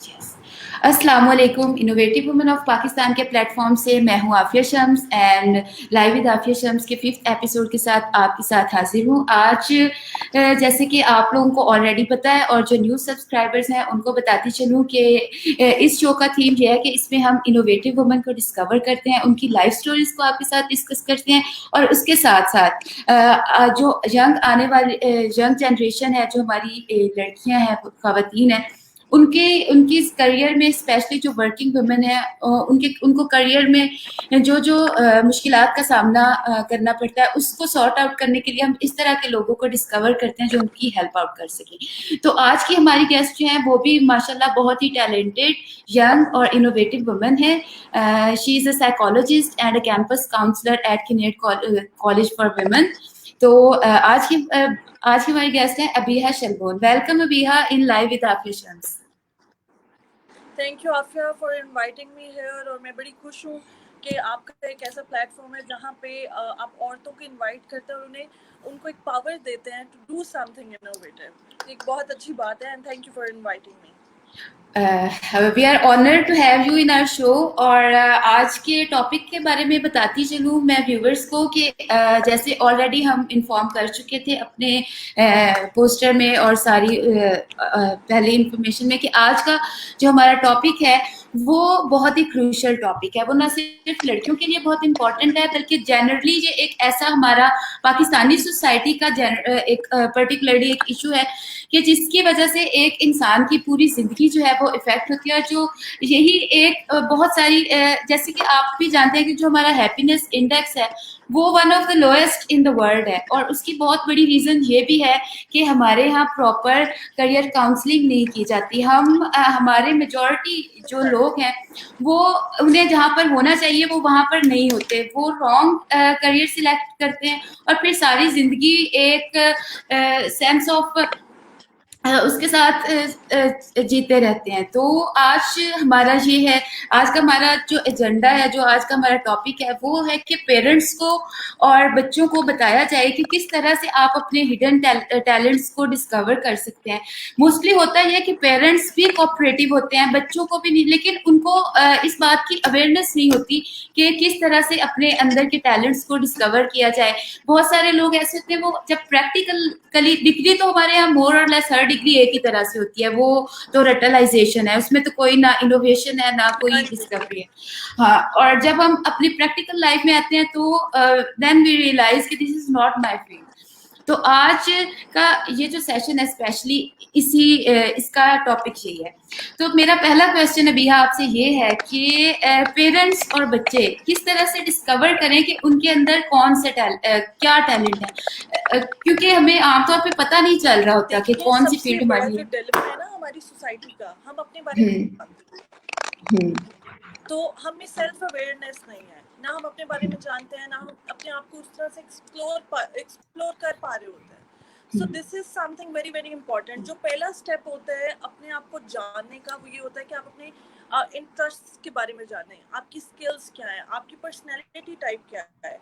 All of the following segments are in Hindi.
यस। अस्सलाम वालेकुम। इनोवेटिव वुमेन ऑफ पाकिस्तान के प्लेटफॉर्म से मैं हूँ Aafiya Shams and live with Aafia Shams के 5th एपिसोड के साथ आपके साथ हाजिर हूँ आज। जैसे कि आप लोगों को ऑलरेडी पता है और जो न्यू सब्सक्राइबर्स हैं उनको बताती चलूँ कि इस शो का थीम ये है कि इसमें हम इनोवेटिव वुमेन को डिस्कवर करते हैं, उनकी लाइफ स्टोरीज को आपके साथ डिस्कस करते हैं और उसके साथ साथ जो यंग आने वाली यंग जनरेशन है, जो हमारी लड़कियां हैं, खवातीन हैं, उनके उनकी करियर में स्पेशली जो वर्किंग वुमेन है, उनको करियर में जो जो मुश्किलात का सामना करना पड़ता है उसको सॉर्ट आउट करने के लिए हम इस तरह के लोगों को डिस्कवर करते हैं जो उनकी हेल्प आउट कर सके। तो आज की हमारी गेस्ट जो हैं वो भी माशाल्लाह बहुत ही टैलेंटेड, यंग और इनोवेटिव वुमेन है। She is a psychologist and a campus counsellor at Kinnaird college for women. तो आज की हमारी गेस्ट है Abiha Shalbon. Welcome Abiha in live with Aafia Shams. Thank you Afia for inviting me here. और मैं बड़ी खुश हूँ कि आपका एक ऐसा प्लेटफॉर्म है जहाँ पे आप औरतों को इनवाइट करते हैं और उनको एक पावर देते हैं टू डू समथिंग इनोवेटिव। एक बहुत अच्छी बात है and thank you for inviting me. We are honoured to have you in our show. और आज के टॉपिक के बारे में बताती चलूँ मैं व्यूवर्स को कि जैसे ऑलरेडी हम इन्फॉर्म कर चुके थे अपने पोस्टर में और सारी पहले इंफॉर्मेशन में कि आज का जो हमारा टॉपिक है वो बहुत ही क्रूशियल टॉपिक है। वो ना सिर्फ लड़कियों के लिए बहुत इंपॉर्टेंट है बल्कि जनरली ये एक ऐसा हमारा पाकिस्तानी सोसाइटी का एक पर्टिकुलरली एक इशू है कि जिसकी वजह से एक इंसान की पूरी जिंदगी जो है वो इफेक्ट होती है। और जो यही एक बहुत सारी जैसे कि आप भी जानते हैं कि जो हमारा हैप्पीनेस इंडेक्स है वो one of the lowest in the world है। और उसकी बहुत बड़ी रीजन ये भी है कि हमारे यहाँ प्रॉपर करियर काउंसलिंग नहीं की जाती। हमारे मेजॉरिटी जो लोग हैं वो उन्हें जहाँ पर होना चाहिए वो वहाँ पर नहीं होते, वो रॉन्ग करियर सिलेक्ट करते हैं और फिर सारी जिंदगी एक सेंस ऑफ उसके साथ जीते रहते हैं। तो आज हमारा ये है, आज का हमारा जो एजेंडा है, जो आज का हमारा टॉपिक है वो है कि पेरेंट्स को और बच्चों को बताया जाए कि किस तरह से आप अपने हिडन टैलेंट्स को डिस्कवर कर सकते हैं। मोस्टली होता है कि पेरेंट्स भी कोऑपरेटिव होते हैं, बच्चों को भी नहीं, लेकिन उनको इस बात की अवेयरनेस नहीं होती कि किस तरह से अपने अंदर के टैलेंट्स को डिस्कवर किया जाए। बहुत सारे लोग ऐसे होते हैं वो जब प्रैक्टिकली डिग्री तो हमारे यहाँ मोर और लेस हर डिग्री एक ही तरह से होती है, वो तो रटलाइजेशन है, उसमें तो कोई ना इनोवेशन है ना कोई डिस्कवरी है। हाँ, और जब हम अपनी प्रैक्टिकल लाइफ में आते हैं तो देन वी रियलाइज कि this is not my field. तो आज का ये जो सेशन है स्पेशली इसका टॉपिक यही है। तो मेरा पहला क्वेश्चन अबीहा आपसे ये है कि पेरेंट्स और बच्चे किस तरह से डिस्कवर करें कि उनके अंदर कौन से क्या टैलेंट है, क्योंकि हमें आमतौर पे पता नहीं चल रहा होता कि कौन सी फील्ड हमारी है। डिलेमा है ना हमारी सोसाइटी का, हम अपने बारे में तो हमें सेल्फ अवेयरनेस नहीं है, ना हम अपने बारे में जानते हैं, ना हम अपने आप को उस तरह से एक्सप्लोर कर पा रहे होते हैं। सो this is something very very important. जो पहला स्टेप होता है अपने आप को जानने का वो ये होता है कि आप अपने इंटरेस्ट के बारे में जानें, आपकी स्किल्स क्या है, आपकी पर्सनैलिटी टाइप क्या है।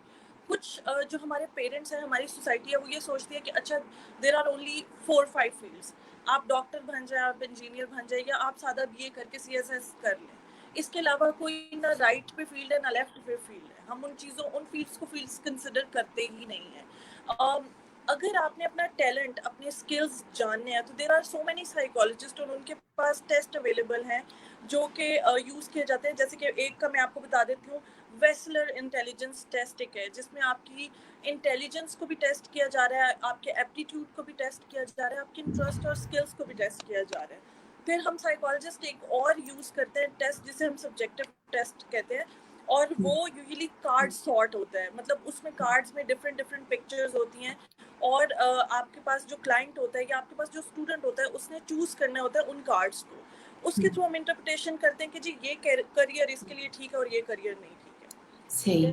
कुछ जो हमारे पेरेंट्स हैं, हमारी सोसाइटी है, वो ये सोचती है कि अच्छा देर आर ओनली 4-5 फील्ड्स, आप डॉक्टर बन जाए, आप इंजीनियर बन जाए, या आप सादा बीए करके सीएसएस कर लें। इसके अलावा कोई ना राइट पे फील्ड है ना लेफ्ट पे फील्ड है। हम उन फील्ड्स को फील्ड्स कंसिडर करते ही नहीं है। अगर आपने अपना टैलेंट, अपने स्किल्स जानने हैं तो there are so many psychologist और उनके पास टेस्ट अवेलेबल हैं जो कि यूज़ किए जाते हैं। जैसे कि एक का मैं आपको बता देती हूँ, वेस्लर इंटेलिजेंस टेस्ट एक है जिसमें आपकी इंटेलिजेंस को भी टेस्ट किया जा रहा है, आपके एप्टीट्यूड को भी टेस्ट किया जा रहा है, आपके इंटरेस्ट और स्किल्स को भी टेस्ट किया जा रहा है। फिर हम साइकोलॉजिस्ट एक और यूज़ करते हैं टेस्ट जिसे हम सब्जेक्टिव टेस्ट कहते हैं, और वो यूजुअली कार्ड सॉर्ट होता है। मतलब उसमें कार्ड्स में डिफरेंट डिफरेंट पिक्चर्स होती हैं और आपके पास जो क्लाइंट होता है या आपके पास जो स्टूडेंट होता है उसने चूज़ करना होता है उन कार्ड्स को। उसके थ्रू हम इंटरप्रिटेशन करते हैं कि जी ये करियर इसके लिए ठीक है और ये करियर नहीं ठीक है। सही।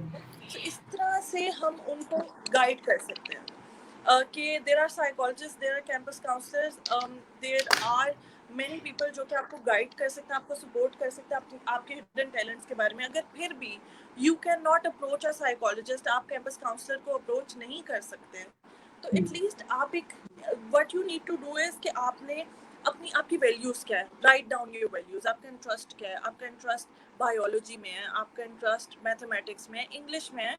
तो इस तरह से हम उनको गाइड कर सकते हैं कि there are psychologist, there are campus counsellors, there are many people जो कि आपको गाइड कर सकते हैं, आपको सपोर्ट कर सकते हैं आपके हिडन टैलेंट्स के बारे में। अगर फिर भी you can not approach a psychologist, आप कैंपस काउंसलर को अप्रोच नहीं कर सकते हैं, तो एटलीस्ट आप एक what you need to do is कि आपने अपनी आपकी वैल्यूज क्या है, राइट डाउन योर वैल्यूज। आपका इंटरेस्ट क्या है, आपका इंटरेस्ट बायोलॉजी में है, आपका इंटरेस्ट मैथमेटिक्स में है, इंग्लिश में है,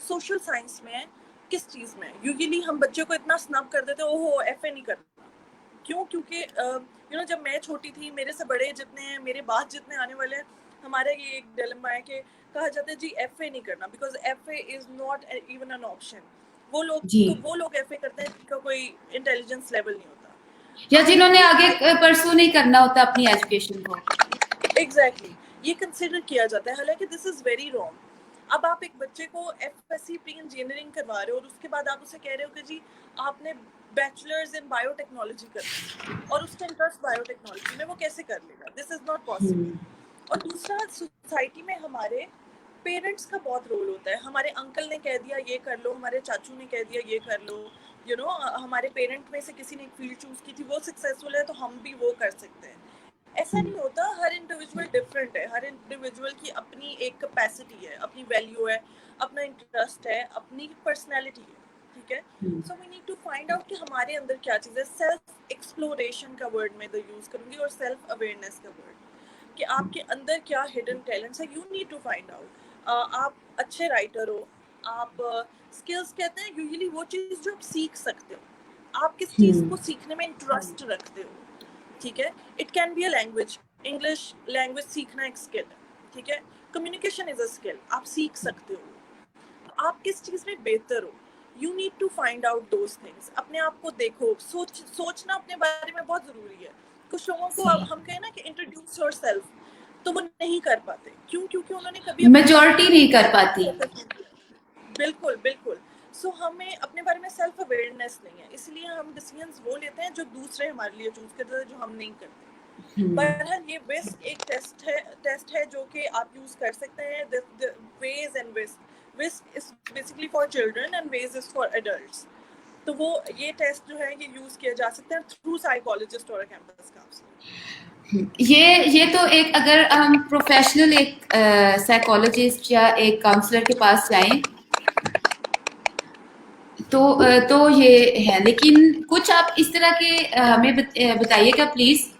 सोशल साइंस में है, किस चीज में है। यूजुअली हम बच्चों को इतना स्नब कर देते हैं, ओहो एफए नहीं करना। क्यों? क्योंकि जब मैं छोटी थी, मेरे से बड़े जितने हैं, मेरे बाद जितने आने वाले हैं, हमारा ये एक डिलेमा है कि कहा जाता है जी एफए नहीं करना, because FA is not even an option. वो लोग एफए करते हैं जिनका कोई इंटेलिजेंस लेवल नहीं होता, या जिन्होंने आगे परसू नहीं करना होता अपनी एजुकेशन को। एग्जैक्टली ये कंसिडर किया जाता है, हालांकि दिस इज वेरी रॉन्ग। अब आप एक बच्चे को एफएससी प्री इंजीनियरिंग करवा रहे हो और उसके बाद आप उसे कह रहे हो कि जी आपने बैचलर्स इन बायोटेक्नोलॉजी करना है और उसका इंटरेस्ट बायोटेक्नोलॉजी में, वो कैसे कर लेगा? This is not possible. और दूसरा, सोसाइटी में हमारे पेरेंट्स का बहुत रोल होता है। हमारे अंकल ने कह दिया ये कर लो, हमारे चाचू ने कह दिया ये कर लो, हमारे पेरेंट में से किसी ने एक फील्ड चूज की थी, वो सक्सेसफुल है तो हम भी वो कर सकते हैं। ऐसा नहीं होता, हर इंडिविजुअल डिफरेंट है, हर इंडिविजुअल की अपनी एक कैपेसिटी है, अपनी वैल्यू है, अपना इंटरेस्ट है, अपनी पर्सनैलिटी है, ठीक है। So we need to find out कि हमारे अंदर क्या चीज़ है। सेल्फ एक्सप्लोरेशन का वर्ड मैं यूज करूंगी और सेल्फ अवेयरनेस का वर्ड, कि आपके अंदर क्या हिडन टैलेंट्स है, you need to find out. आप अच्छे राइटर हो, आप स्किल्स कहते हैं यूजुअली वो चीज़ जो आप सीख सकते हो, आप किस चीज़ को सीखने में इंटरेस्ट रखते हो, ठीक है। It can be a language, English language सीखना एक स्किल है, ठीक है। कम्युनिकेशन इज अ स्किल, आप सीख सकते हो। आप किस चीज़ में बेहतर हो, you need to find out those things. अपने आप को देखो, सोचना अपने बारे में बहुत ज़रूरी है। कुछ लोगों को हम कहें ना कि इंट्रोड्यूस योरसेल्फ, तो वो नहीं कर पाते। क्यों? क्योंकि उन्होंने कभी मेजॉरिटी नहीं कर पाती। बिल्कुल बिल्कुल। सो हमें अपने बारे में सेल्फ अवेयरनेस नहीं है, इसलिए हम डिसीजंस वो लेते हैं जो दूसरे हमारे लिए चूज करते हैं, जो हम नहीं करते। बहरहाल ये विस्क एक टेस्ट है जो कि आप यूज कर सकते हैं। Veg and whisk is basically for children and veg is for adults. तो वो ये टेस्ट जो है ये यूज किया जा सकता है थ्रू साइकोलॉजिस्ट और कैंपस काउंसलर। ये तो एक, अगर हम प्रोफेशनल एक साइकोलॉजिस्ट या एक काउंसलर के पास जाएं तो ये है। लेकिन कुछ आप इस तरह के हमें बताइएगा प्लीज,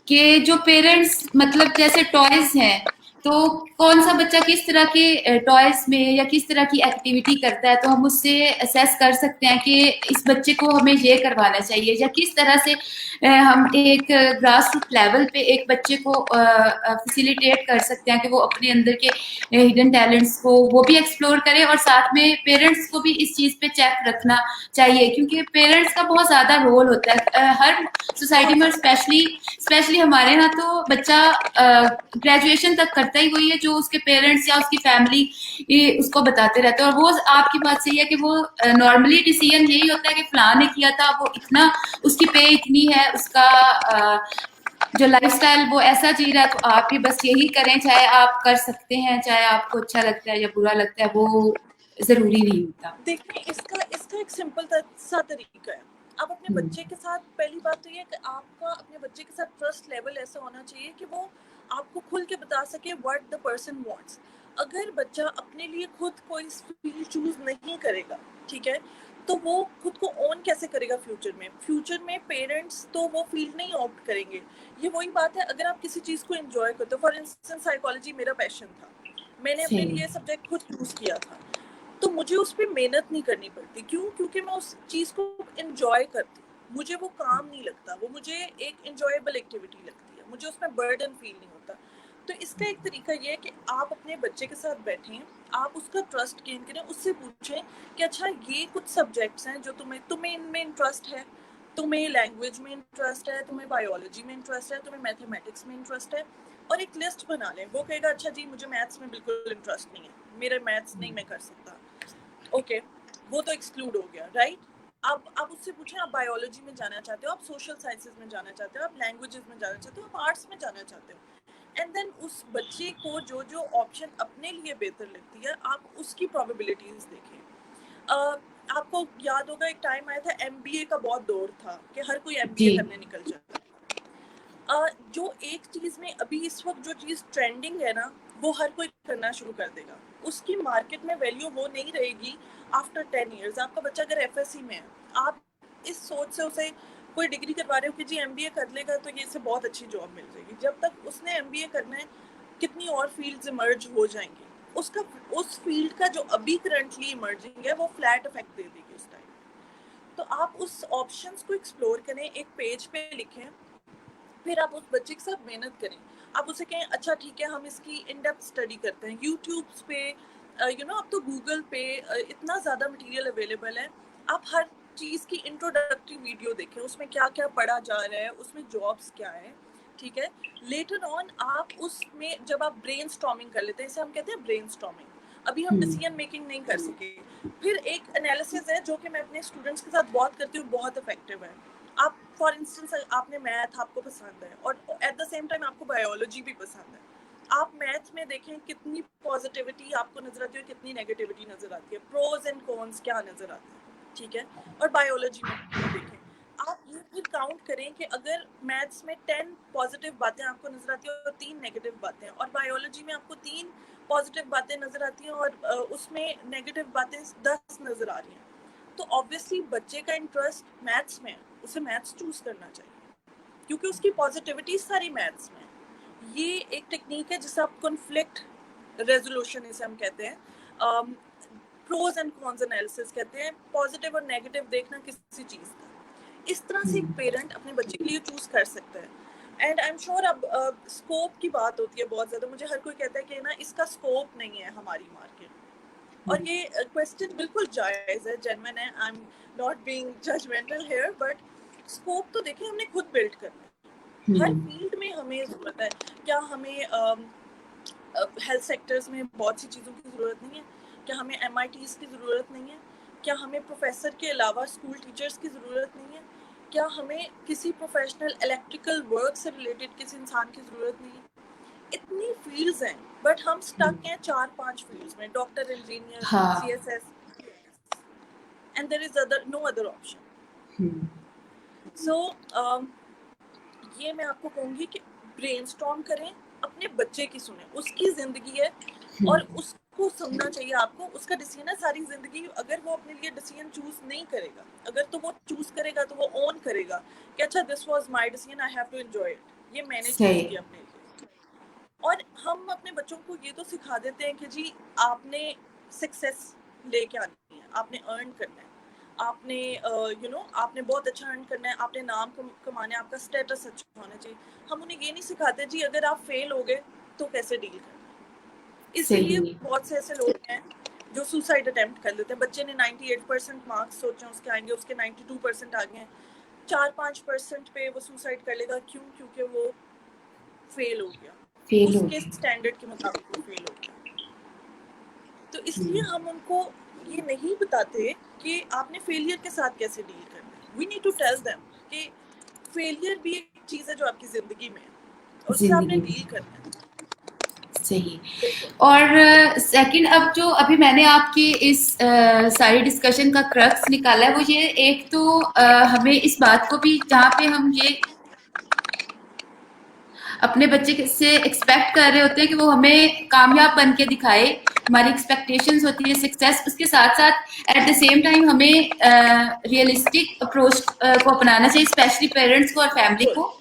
कि जो पेरेंट्स मतलब जैसे टॉयज हैं, तो कौन सा बच्चा किस तरह के टॉयज में या किस तरह की एक्टिविटी करता है, तो हम उससे असेस कर सकते हैं कि इस बच्चे को हमें ये करवाना चाहिए, या किस तरह से हम एक ग्रास रूट लेवल पे एक बच्चे को फैसिलिटेट कर सकते हैं कि वो अपने अंदर के हिडन टैलेंट्स को वो भी एक्सप्लोर करे, और साथ में पेरेंट्स को भी इस चीज पे चेक रखना चाहिए, क्योंकि पेरेंट्स का बहुत ज्यादा रोल होता है हर सोसाइटी में। स्पेशली हमारे यहाँ तो बच्चा ग्रेजुएशन तक करता ही वही है जो उसके पेरेंट्स या उसकी फैमिली उसको बताते रहते हैं। और वो आपकी बात सही है कि वो नॉर्मली डिसीजन यही होता है कि फलां ने किया था, वो इतना, उसकी पे इतनी है, उसका जो लाइफस्टाइल वो ऐसा जी रहा है, तो आप भी बस यही करें, चाहे आप कर सकते हैं, चाहे आपको अच्छा लगता है या बुरा लगता है, वो जरूरी नहीं होता। देखिए इसका एक सिंपल सा तरीका है। आप अपने बच्चे के साथ, पहली बात तो ये कि आपका अपने बच्चे के साथ ट्रस्ट लेवल ऐसा होना चाहिए कि वो आपको खुल के बता सके व्हाट द पर्सन वांट्स। अगर बच्चा अपने लिए खुद कोई फील्ड चूज नहीं करेगा, ठीक है, तो वो खुद को ओन कैसे करेगा फ्यूचर में पेरेंट्स तो वो फील्ड नहीं ऑप्ट करेंगे। ये वही बात है, अगर आप किसी चीज को एंजॉय करते हो, फॉर इंस्टेंस साइकोलॉजी मेरा पैशन था, मैंने अपने लिए सब्जेक्ट खुद चूज किया था, तो मुझे उस पर मेहनत नहीं करनी पड़ती। क्यों? क्योंकि मैं उस चीज़ को एंजॉय करती हूँ, मुझे वो काम नहीं लगता, वो मुझे एक एंजॉयबल एक्टिविटी लगती है, मुझे उसमें बर्डन फील नहीं होता। तो इसका एक तरीका ये है कि आप अपने बच्चे के साथ बैठें, आप उसका ट्रस्ट गेन करें, उससे पूछें कि अच्छा ये कुछ सब्जेक्ट्स हैं जो तुम्हें इनमें इंटरेस्ट है, तुम्हें लैंग्वेज में इंटरेस्ट है, तुम्हें बायोलॉजी में इंटरेस्ट है, तुम्हें मैथमेटिक्स में इंटरेस्ट है, और एक लिस्ट बना लें। वो कहेगा अच्छा जी मुझे मैथ्स में बिल्कुल इंटरेस्ट नहीं है, मेरे मैथ्स नहीं मैं कर सकता, ओके, वो तो एक्सक्लूड हो गया, राइट। अब आप उससे पूछें आप बायोलॉजी में जाना चाहते हो, आप सोशल साइंसेज में जाना चाहते हो, आप लैंग्वेजेस में जाना चाहते हो, आप आर्ट्स में जाना चाहते हो, एंड देन उस बच्चे को जो जो ऑप्शन अपने लिए बेहतर लगती है आप उसकी प्रोबेबिलिटीज देखें। आपको याद होगा एक टाइम आया था एमबीए का बहुत दौर था कि हर कोई एमबीए करने निकल जाता है। जो एक चीज में अभी इस वक्त जो चीज ट्रेंडिंग है ना, वो हर कोई करना शुरू कर देगा, उसकी मार्केट में वैल्यू वो नहीं रहेगी आफ्टर 10 years। आपका बच्चा अगर एफएससी में है, आप इस सोच से उसे कोई डिग्री करवा रहे हो कि जी एमबीए कर लेगा तो ये इससे बहुत अच्छी जॉब मिल जाएगी, जब तक उसने एमबीए करना है कितनी और फील्ड्स इमर्ज हो जाएंगी, उसका उस फील्ड का जो अभी करंटली इमर्जिंग है वो फ्लैट इफेक्ट दे देगी उस टाइम। तो आप उस ऑप्शंस को एक्सप्लोर करें, एक पेज पे लिखें, फिर आप उस बच्चे के साथ मेहनत करें। आप उसे कहें अच्छा ठीक है हम इसकी इन डेप्थ स्टडी करते हैं यूट्यूब पे, अब तो गूगल पे इतना ज़्यादा मटेरियल अवेलेबल है, आप हर चीज़ की इंट्रोडक्टरी वीडियो देखें, उसमें क्या क्या पढ़ा जा रहा है, उसमें जॉब्स क्या है, ठीक है। लेटर ऑन आप उसमें जब आप ब्रेन स्टॉर्मिंग कर लेते हैं, इसे हम कहते हैं ब्रेन स्टॉर्मिंग, अभी हम डिसीजन मेकिंग नहीं कर सके, फिर एक एनालिसिस है जो कि मैं अपने स्टूडेंट्स के साथ बहुत करती हूँ, बहुत इफेक्टिव है। आप फॉर इंस्टेंस आपने मैथ आपको पसंद है और एट द सेम टाइम आपको बायोलॉजी भी पसंद है, आप मैथ में देखें कितनी पॉजिटिविटी आपको नजर आती है, कितनी नेगेटिविटी नजर आती है, प्रोज एंड कॉन्स क्या नजर आते हैं, ठीक है। और बायोलॉजी में देखें, आप ये फिर काउंट करें कि अगर मैथ्स में 10 पॉजिटिव बातें आपको नजर आती है और 3 नेगेटिव बातें, और बायोलॉजी में आपको 3 पॉजिटिव बातें नजर आती हैं और उसमें नेगेटिव बातें 10 नजर आ रही हैं, तो ऑब्वियसली बच्चे का इंटरेस्ट मैथ्स में है, उसे मैथ्स चूज करना चाहिए क्योंकि उसकी पॉजिटिविटी सारी मैथ्स में है। ये एक टेक्निक है जिसे आप कॉन्फ्लिक्ट रेजोल्यूशन इसे हम कहते हैं, प्रोज एंड कॉन्स एनालिसिस कहते हैं, पॉजिटिव और नेगेटिव देखना किसी चीज का। इस तरह से एक पेरेंट अपने बच्चे के लिए चूज कर सकता है। एंड आई एम श्योर अब स्कोप की बात होती है बहुत ज्यादा, मुझे हर कोई कहता है कि ना इसका स्कोप नहीं है हमारी मार्केट, और ये क्वेश्चन बिल्कुल जायज है, जेन्युइन है, I am not being judgemental here, but scope तो देखिए हमने खुद बिल्ड करना है, हर फील्ड में हमें जरूरत है। क्या हमें हेल्थ सेक्टर्स में बहुत सी चीज़ों की ज़रूरत नहीं है? क्या हमें MITs की ज़रूरत नहीं है? क्या हमें प्रोफेसर के अलावा स्कूल टीचर्स की ज़रूरत नहीं है? क्या हमें किसी प्रोफेशनल इलेक्ट्रिकल वर्क से रिलेटेड किसी इंसान की ज़रूरत नहीं है? इतनी फील्ड्स हैं, बट हम स्टक हैं 4-5 फील्ड्स में, डॉक्टर, इंजीनियर, हाँ CSS, and there is no other option. So ये मैं आपको कहूँगी कि ब्रेनस्टॉर्म करें, अपने बच्चे की सुने, उसकी जिंदगी है और उसको सुनना चाहिए आपको, उसका डिसीजन है सारी जिंदगी। अगर वो अपने लिए डिसीजन चूज नहीं करेगा, अगर तो वो चूज करेगा तो वो ओन करेगा कि अच्छा this was my decision, I have to enjoy it, ये मैंने चूज किया अपने लिए। और हम अपने बच्चों को ये तो सिखा देते हैं कि जी आपने सक्सेस लेके आनी है, आपने अर्न करना है, आपने आपने बहुत अच्छा अर्न करना है, आपने नाम कमाना है, आपका स्टेटस अच्छा होना चाहिए। हम उन्हें ये नहीं सिखाते जी अगर आप फेल हो गए तो कैसे डील करना है। इसीलिए बहुत से ऐसे लोग हैं जो सुसाइड अटेम्प्ट कर लेते हैं। बच्चे ने 98% मार्क्स सोचे उसके आएंगे, उसके 92% आ गए हैं, 4-5% पे वो सुसाइड कर लेगा। क्यों? क्योंकि वो फेल हो गया, उसके स्टैंडर्ड के मुताबिक वो फेल हो गया। तो इसलिए हम उनको ये नहीं बताते कि आपने फेलियर के साथ कैसे डील करना है। We need to tell them कि फेलियर भी एक चीज है जो आपकी जिंदगी में है और उससे आपने डील करना है। सही। और सेकंड, अब जो अभी मैंने आपके इस सारी डिस्कशन का क्रक्स निकाला है वो ये, एक तो हमें इस बात को भी, जहाँ पे हम ये अपने बच्चे से एक्सपेक्ट कर रहे होते हैं कि वो हमें कामयाब बन के दिखाए, हमारी एक्सपेक्टेशंस होती है सक्सेस, उसके साथ साथ एट द सेम टाइम हमें रियलिस्टिक अप्रोच को अपनाना चाहिए, स्पेशली पेरेंट्स को और फैमिली को।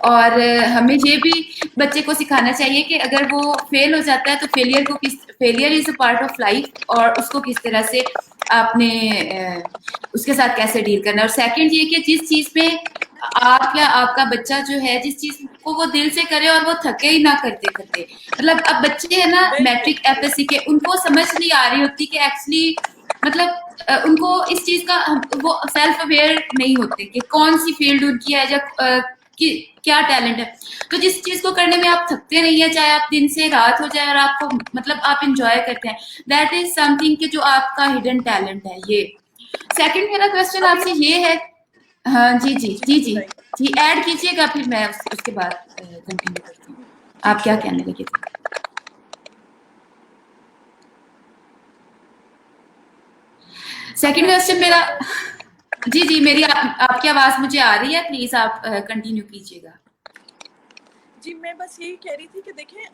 और हमें ये भी बच्चे को सिखाना चाहिए कि अगर वो फेल हो जाता है तो failure is a part of life, और उसको किस तरह से आपने उसके साथ कैसे डील करना है। और सेकंड ये कि जिस चीज में आप या आपका बच्चा जो है, जिस चीज को वो दिल से करे और वो थके ही ना करते करते, मतलब अब बच्चे है ना मैट्रिक FSC के, उनको समझ नहीं आ रही होती कि एक्चुअली मतलब उनको इस चीज का, वो सेल्फ अवेयर नहीं होते कि कौन सी फील्ड उनकी है या कि क्या टैलेंट है। तो जिस चीज को करने में आप थकते नहीं है, चाहे आप दिन से रात हो जाए और आपको मतलब आप इंजॉय करते हैं, दैट इज समथिंग कि जो आपका हिडन टैलेंट है। ये सेकंड मेरा क्वेश्चन आपसे ये है। हाँ जी जी जी जी जी, ऐड कीजिएगा, फिर मैं उसके बाद कंटिन्यू करती हूँ। आप क्या कहने लगे थे? सेकंड क्वेश्चन मेरा, जी जी, मेरी आपकी आवाज मुझे आ रही है, प्लीज आप कंटिन्यू कीजिएगा। जी मैं बस यही कह रही थी कि देखें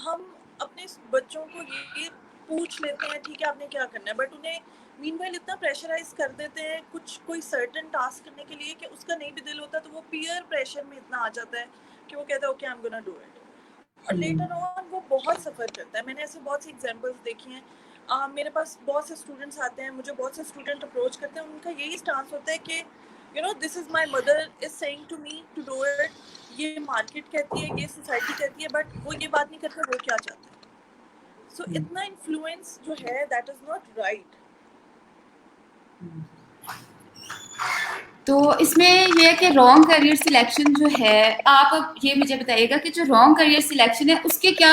हम अपने बच्चों को ये पूछ लेते हैं ठीक है आपने क्या करना है, बट उन्हें मीनवाइल इतना प्रेशराइज कर देते हैं कुछ कोई सर्टेन टास्क करने के लिए कि उसका नहीं भी दिल होता, तो वो पीयर प्रेशर में इतना आ जाता है कि वो कहता है okay I am gonna do it, और लेटर ऑन वो बहुत सफ़र करता है। मैंने ऐसे बहुत सी एग्जांपल्स देखी हैं। मेरे पास बहुत से स्टूडेंट्स आते हैं, मुझे बहुत से स्टूडेंट अप्रोच करते हैं, उनका यही स्टांस होता है कि you know this is my mother is saying to me to do it, ये मार्केट कहती है, ये सोसाइटी कहती है, बट वो ये बात नहीं करते वो क्या चाहते हैं। सो इतना इन्फ्लुएंस जो है दैट इज़ नॉट राइट। तो इसमें ये है कि रॉन्ग करियर सिलेक्शन जो है, आप अब ये मुझे बताइएगा कि जो रॉन्ग करियर सिलेक्शन है उसके क्या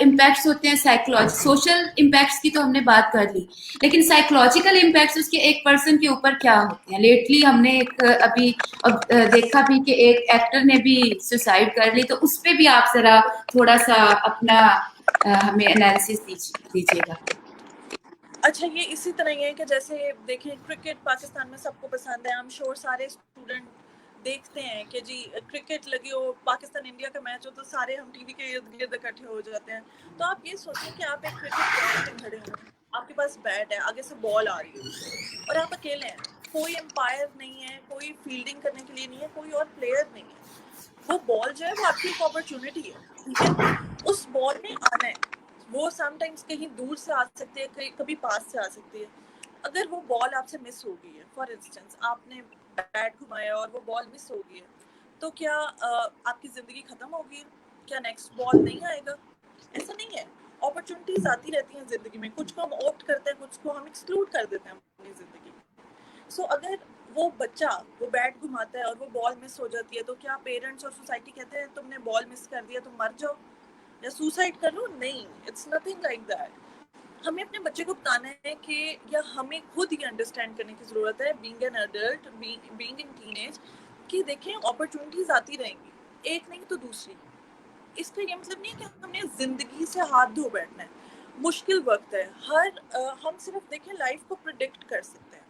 इम्पैक्ट्स होते हैं साइकोलॉजी, सोशल इम्पैक्ट्स की तो हमने बात कर ली, लेकिन साइकोलॉजिकल इम्पैक्ट्स उसके एक पर्सन के ऊपर क्या होते हैं? लेटली हमने एक अभी देखा भी कि एक एक्टर ने भी सुसाइड कर ली, तो उस पर भी आप जरा थोड़ा सा अपना हमें एनालिसिस दीजिएगा। अच्छा, ये इसी तरह ही है कि जैसे देखें क्रिकेट पाकिस्तान में सबको पसंद है, आई एम श्योर सारे स्टूडेंट देखते हैं कि जी क्रिकेट लगी हो, पाकिस्तान इंडिया का मैच हो तो सारे हम टीवी के इर्द गिर्द इकट्ठे हो जाते हैं। तो आप ये सोचें कि आप एक क्रिकेट ग्राउंड में खड़े हैं, आपके पास बैट है, आगे से बॉल आ रही है और आप अकेले हैं, कोई एम्पायर नहीं है, कोई फील्डिंग करने के लिए नहीं है, कोई और प्लेयर नहीं है। वो बॉल जो है वो आपकी एक अपॉर्चुनिटी है, ठीक है, उस बॉल ने आना है। वो समटाइम्स कहीं दूर से आ सकती है, कभी पास से आ सकती है। अगर वो बॉल आपसे मिस हो गई है, फॉर इंस्टेंस आपने बैट घुमाया और वो बॉल मिस हो गई है, तो क्या आपकी ज़िंदगी ख़त्म हो गई है? क्या नेक्स्ट बॉल नहीं आएगा? ऐसा नहीं है। अपॉर्चुनिटीज आती रहती हैं ज़िंदगी में, कुछ को हम ऑप्ट करते हैं, कुछ को हम एक्सक्लूड कर देते हैं अपनी ज़िंदगी में। सो अगर वो बच्चा वो बैट घुमाता है और वो बॉल मिस हो जाती है, तो क्या पेरेंट्स और सोसाइटी कहते हैं तुमने बॉल मिस कर दिया, तुम मर जाओ या सुसाइड कर लो? नहीं, इट्स नथिंग लाइक दैट। हमें अपने बच्चे को बताना है कि या हमें खुद ये अंडरस्टैंड करने की ज़रूरत है, being an adult, being in teenage, कि देखें अपॉर्चुनिटीज आती रहेंगी, एक नहीं तो दूसरी। इसका ये मतलब नहीं है कि हमने ज़िंदगी से हाथ धो बैठना है। मुश्किल वक्त है, हम सिर्फ देखें लाइफ को प्रिडिक्ट कर सकते हैं।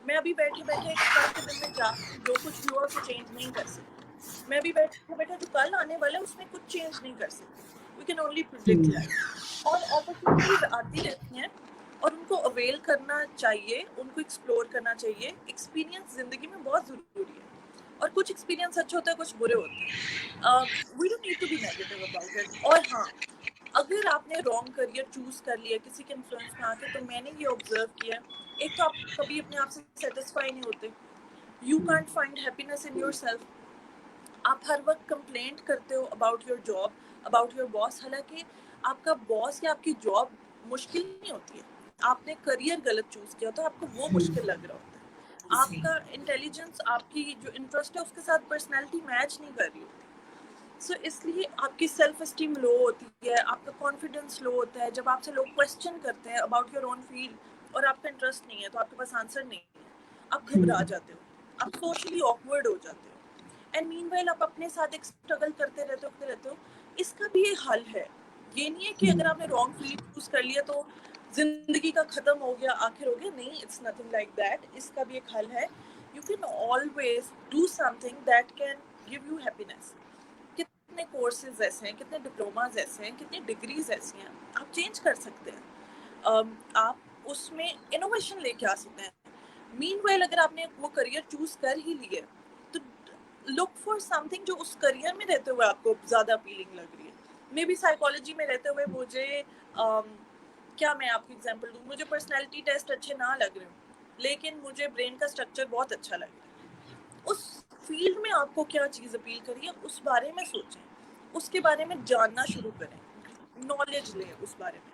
मैं अभी बैठे बैठे कल के दिन में जा जो कुछ हुआ उसे चेंज नहीं कर सकती। मैं अभी बैठे बैठे जो कल आने वाला है उसमें कुछ चेंज नहीं कर सकती। We can only predict life, और अपॉर्चुनिटीज आती रहती हैं और उनको अवेल करना चाहिए, उनको एक्सप्लोर करना चाहिए। एक्सपीरियंस ज़िंदगी में बहुत ज़रूरी है, और कुछ एक्सपीरियंस अच्छे होते हैं, कुछ बुरे होते हैं। We don't need to be negative about it. और हाँ, अगर आपने रॉन्ग करियर चूज कर लिया किसी के इन्फ्लुएंस में आके, तो मैंने ये ऑब्जर्व किया, एक तो आप कभी अपने आप से सेटिस्फाई नहीं होते, you can't find happiness in yourself. आप हर वक्त कंप्लेंट करते हो about your job, about your boss, हालांकि आपका बॉस या आपकी जॉब मुश्किल नहीं होती है, आपने करियर गलत चूज किया तो आपको वो मुश्किल लग रहा होता है। आपका इंटेलिजेंस, आपकी जो इंटरेस्ट है उसके साथ पर्सनैलिटी मैच नहीं कर रही होती। सो इसलिए आपकी सेल्फ एस्टीम लो होती है, आपका कॉन्फिडेंस लो होता है। जब आपसे लोग क्वेश्चन करते हैं अबाउट योर ओन फील्ड और आपका इंटरेस्ट नहीं है, तो आपके पास आंसर नहीं है, आप घबरा जाते हो, आप सोशली ऑकवर्ड हो जाते हो, एंड मीनवाइल आप अपने साथ एक स्ट्रगल करते रहते हो। इसका भी एक हल है। ये नहीं है कि अगर आपने रॉन्ग फील्ड चूज कर लिया तो जिंदगी का खत्म हो गया, आखिर हो गया, नहीं, इट्स नथिंग लाइक दैट। इसका भी एक हल है। You can always do something that can give you happiness. कितने कोर्सेज ऐसे हैं, कितने डिप्लोमाज ऐसे हैं, कितनी डिग्रीज ऐसी हैं, आप चेंज कर सकते हैं। आप उसमें इनोवेशन लेके आ सकते हैं। मीनवाइल अगर आपने वो करियर चूज कर ही लिए, तो लुक फॉर समथिंग जो उस करियर में रहते हुए आपको ज़्यादा अपीलिंग लग रही है। मे बी साइकोलॉजी में रहते हुए मुझे क्या मैं आपकी एग्जांपल दूँ, मुझे पर्सनैलिटी टेस्ट अच्छे ना लग रहे हो, लेकिन मुझे ब्रेन का स्ट्रक्चर बहुत अच्छा लग रहा है। उस फील्ड में आपको क्या चीज़ अपील करी है उस बारे में सोचें, उसके बारे में जानना शुरू करें, नॉलेज लें उस बारे में,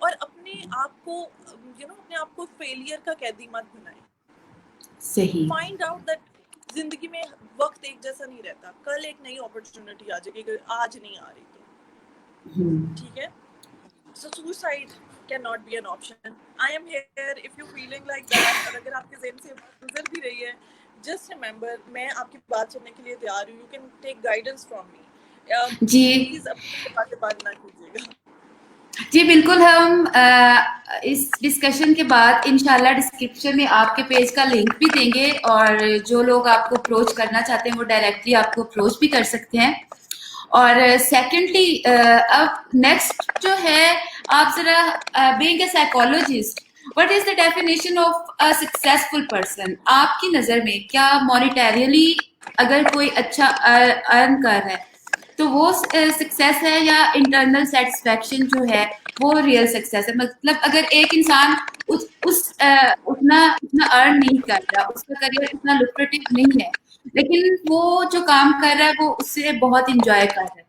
और अपने आप को अपने आप को फेलियर का कैदी मत बनाएं। सही। फाइंड आउट दैट जिंदगी में वक्त एक जैसा नहीं रहता, कल एक नई अपॉर्चुनिटी आ जाएगी, अगर आज नहीं आ रही तो, ठीक है। सो suicide can not be an option. I am here if you feeling like that, और अगर आपके ज़हन से गुजर भी रही है, जस्ट रिमेंबर मैं आपकी बात सुनने के लिए तैयार हूँ। You can take guidance from me. जी प्लीज अपनी बातें बात ना कीजिएगा। जी बिल्कुल, हम इस डिस्कशन के बाद इंशाल्लाह डिस्क्रिप्शन में आपके पेज का लिंक भी देंगे, और जो लोग आपको अप्रोच करना चाहते हैं वो डायरेक्टली आपको अप्रोच भी कर सकते हैं। और सेकेंडली अब नेक्स्ट जो है, आप जरा being a psychologist what is the definition of a successful person? आपकी नजर में क्या मॉनिटरीली अगर कोई अच्छा अर्न कर रहा है तो वो सक्सेस है, या इंटरनल सेटिस्फेक्शन जो है वो रियल सक्सेस है? मतलब अगर एक इंसान उतना उतना अर्न नहीं कर रहा, उसका करियर उतना लुक्रेटिव नहीं है, लेकिन वो जो काम कर रहा है वो उससे बहुत इंजॉय कर रहा है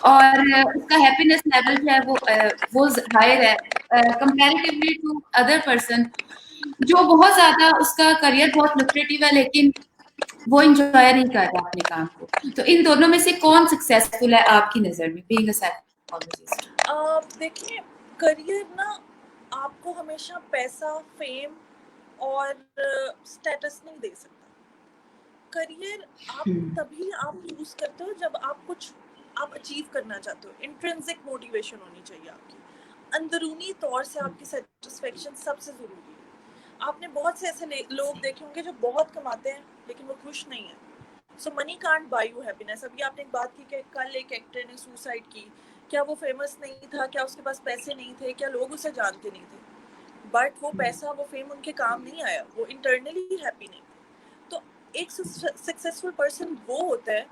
और उसका हैप्पीनेस लेवल जो है वो हायर है कंपैरेटिवली टू अदर पर्सन जो बहुत ज्यादा, उसका करियर बहुत लुक्रेटिव है लेकिन वो इंजॉय नहीं कर रहा अपने काम को। तो इन दोनों में से कौन सक्सेसफुल है आपकी नजर में, बीइंग अ साइकोलॉजिस्ट? देखिए, करियर ना आपको हमेशा पैसा, फेम और स्टेटस नहीं दे सकता। करियर आप तभी आप चूज करते हो जब आप कुछ आप अचीव करना चाहते हो। इंट्रिंसिक मोटिवेशन होनी चाहिए आपकी, अंदरूनी तौर से आपकी सेटिस्फेक्शन सबसे जरूरी है। आपने बहुत से ऐसे लोग देखे होंगे जो बहुत कमाते हैं लेकिन वो खुश नहीं है। So money can't buy you happiness. अभी आपने एक बात की कि कल एक एक्टर ने सुसाइड की। क्या वो फेमस नहीं था? क्या उसके पास पैसे नहीं थे? क्या लोग उसे जानते नहीं थे? बट वो पैसा, वो फेम उनके काम नहीं आया। वो इंटरनली हैप्पी नहीं थे। तो एक सक्सेसफुल पर्सन वो होता है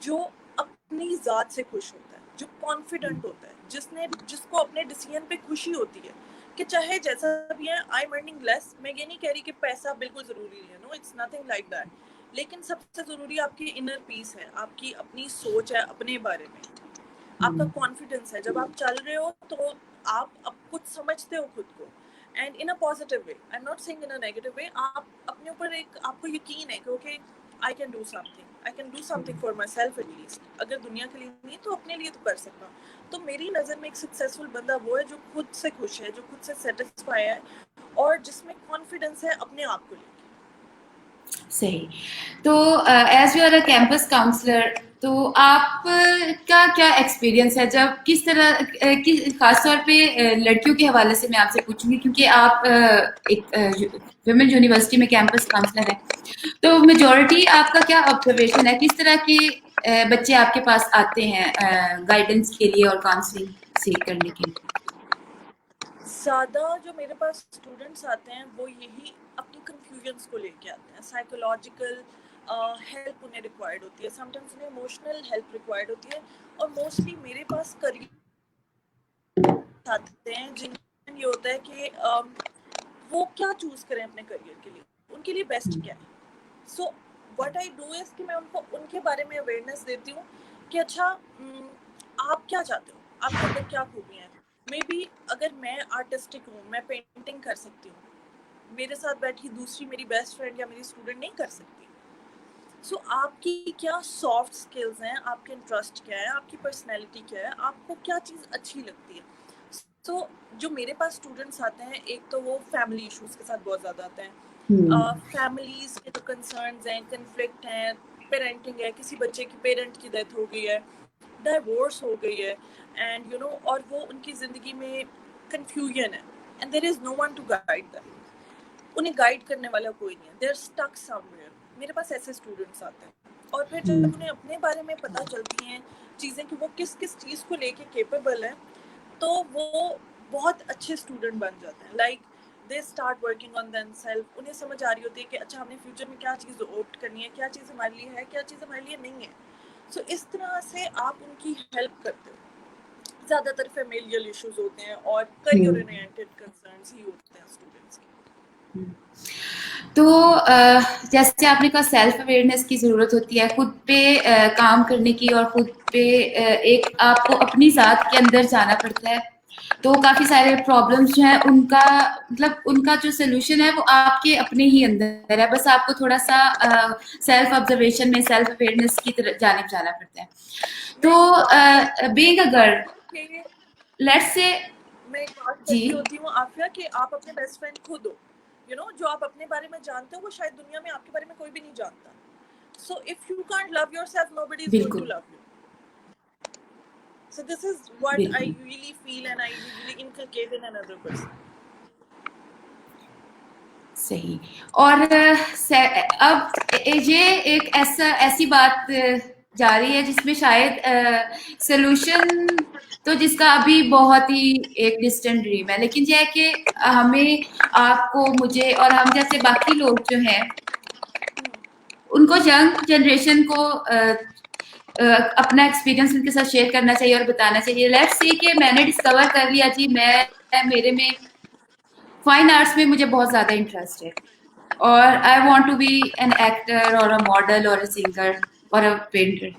जो अपनी जात से खुश होता है, जो कॉन्फिडेंट होता है, जिसको अपने डिसीजन पे खुशी होती है कि चाहे जैसा भी है। I am earning less. मैं ये नहीं कह रही कि पैसा बिल्कुल जरूरी है, no, it's nothing like that. लेकिन सबसे जरूरी आपकी इनर पीस है, आपकी अपनी सोच है अपने बारे में, आपका कॉन्फिडेंस है। जब आप चल रहे हो तो आप अब कुछ समझते हो खुद को, and in a positive way, I am not saying in a negative way. आप अपने ऊपर एक आपको यकीन है कि okay, I can do something for my self at least. अगर दुनिया के लिए नहीं तो अपने लिए तो कर सकता हूँ। तो मेरी नज़र में एक सक्सेसफुल बंदा वो है जो खुद से खुश है, जो खुद से सेटिस्फाई है और जिसमें कॉन्फिडेंस है अपने आप को लेकर। सही। तो as you are a campus counsellor, तो आप का क्या एक्सपीरियंस है जब किस तरह खासतौर पे लड़कियों के हवाले से मैं आपसे पूछूंगी क्योंकि आप एक विमेन यूनिवर्सिटी में कैंपस काउंसलर हैं, तो मेजॉरिटी आपका क्या ऑब्जर्वेशन है, किस तरह के बच्चे आपके पास आते हैं गाइडेंस के लिए और काउंसलिंग सीख करने के लिए? ज़्यादा जो मेरे पास स्टूडेंट्स आते हैं वो यही अपनी कन्फ्यूजन्स को लेके आते हैं। साइकोलॉजिकल हेल्प उन्हें रिक्वायर्ड होती है, समटाइम्स उन्हें इमोशनल हेल्प रिक्वायर्ड होती है, और मोस्टली मेरे पास करियर आते हैं जिनका ये होता है कि वो क्या चूज़ करें अपने करियर के लिए, उनके लिए बेस्ट क्या है। So what I do is कि मैं उनको उनके बारे में अवेयरनेस देती हूँ कि अच्छा आप क्या चाहते हो, आपके अंदर क्या खूबियाँ हैं। मे बी अगर मैं आर्टिस्टिक हूँ, मैं पेंटिंग कर सकती हूँ, मेरे साथ बैठी दूसरी मेरी बेस्ट फ्रेंड या मेरी स्टूडेंट नहीं कर सकती। सो आपकी क्या सॉफ्ट स्किल्स हैं, आपके इंटरेस्ट क्या है, आपकी पर्सनैलिटी क्या है, आपको क्या चीज़ अच्छी लगती है। सो जो मेरे पास स्टूडेंट्स आते हैं, एक तो वो फैमिली इश्यूज के साथ बहुत ज़्यादा आते हैं। फैमिलीज के जो कंसर्न्स हैं, कन्फ्लिक्ट हैं, पेरेंटिंग है, किसी बच्चे की पेरेंट की डेथ हो गई है, डाइवोर्स हो गई है, एंड यू नो, और वो उनकी ज़िंदगी में कन्फ्यूजन है, and there is no one to guide them. उन्हें गाइड करने वाला कोई नहीं है, दे आर स्टक समवेयर। मेरे पास ऐसे स्टूडेंट्स आते हैं, और फिर जब उन्हें अपने बारे में पता चलती हैं चीज़ें कि वो किस किस चीज़ को लेके केपेबल है, तो वो बहुत अच्छे स्टूडेंट बन जाते हैं। Like they start working on themselves. उन्हें समझ आ रही होती है कि अच्छा हमने फ्यूचर में क्या चीज़ ऑप्ट करनी है, क्या चीज़ हमारे लिए है, क्या चीज़ हमारे लिए नहीं है। सो इस तरह से आप उनकी हेल्प करते हो। ज़्यादातर फेमिलियल इश्यूज होते हैं और करियर ओरिएंटेड कंसर्न्स ही होते हैं स्टूडेंट्स के। तो जैसे आपने कहा सेल्फ अवेयरनेस की ज़रूरत होती है, खुद पे काम करने की, और खुद पे एक आपको अपनी ज़ात के अंदर जाना पड़ता है। तो काफ़ी सारे प्रॉब्लम्स जो हैं उनका मतलब उनका जो सोल्यूशन है वो आपके अपने ही अंदर है, बस आपको थोड़ा सा सेल्फ ऑब्जर्वेशन में सेल्फ अवेयरनेस की तरफ जाने जाना पड़ता है। तो being a girl, let's say मैं एक बात जी करती होती हूँ आफिया कि आप अपने बेस्ट फ्रेंड खुद हो। यू नो, जो आप अपने बारे में जानते हो वो शायद दुनिया में आपके बारे में कोई भी नहीं जानता। So if you can't love yourself, nobody is going to बिल्कुल love you. So this is what I बिल्कुल really feel and I really inculcate in another person. सही। और अब ये एक ऐसी बात जा रही है जिसमें शायद सोल्यूशन तो जिसका अभी बहुत ही एक डिस्टेंट ड्रीम है, लेकिन ये है कि हमें, आपको, मुझे और हम जैसे बाकी लोग जो हैं उनको, यंग जनरेशन को अपना एक्सपीरियंस उनके साथ शेयर करना चाहिए और बताना चाहिए। लेट्स सी कि मैंने डिस्कवर कर लिया जी, मैं मेरे में फाइन आर्ट्स में मुझे बहुत ज्यादा इंटरेस्ट है और I want to be an actor और अ मॉडल और अ सिंगर और अ पेंटर,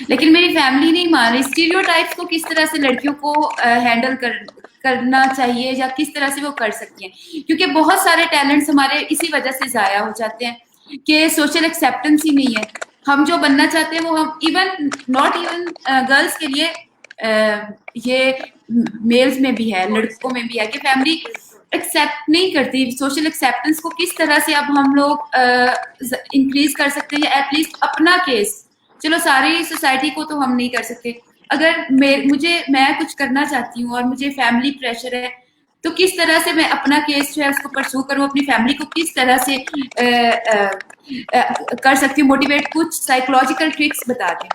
लेकिन मेरी फैमिली नहीं मान रही। स्टीरियोटाइप्स को किस तरह से लड़कियों को हैंडल करना चाहिए या किस तरह से वो कर सकती हैं, क्योंकि बहुत सारे टैलेंट्स हमारे इसी वजह से जाया हो जाते हैं कि सोशल एक्सेप्टेंस ही नहीं है। हम जो बनना चाहते हैं वो हम, इवन नॉट इवन गर्ल्स के लिए, ये मेल्स में भी है, लड़कों में भी है कि फैमिली एक्सेप्ट नहीं करती। सोशल एक्सेप्टेंस को किस तरह से अब हम लोग इंक्रीज कर सकते हैं, या एटलीस्ट अपना केस, चलो सारी सोसाइटी को तो हम नहीं कर सकते, अगर मैं कुछ करना चाहती हूँ और मुझे फैमिली प्रेशर है, तो किस तरह से मैं अपना केस जो है उसको परसू करूँ, अपनी फैमिली को किस तरह से कर सकती हूँ मोटिवेट, कुछ साइकोलॉजिकल ट्रिक्स बता दें।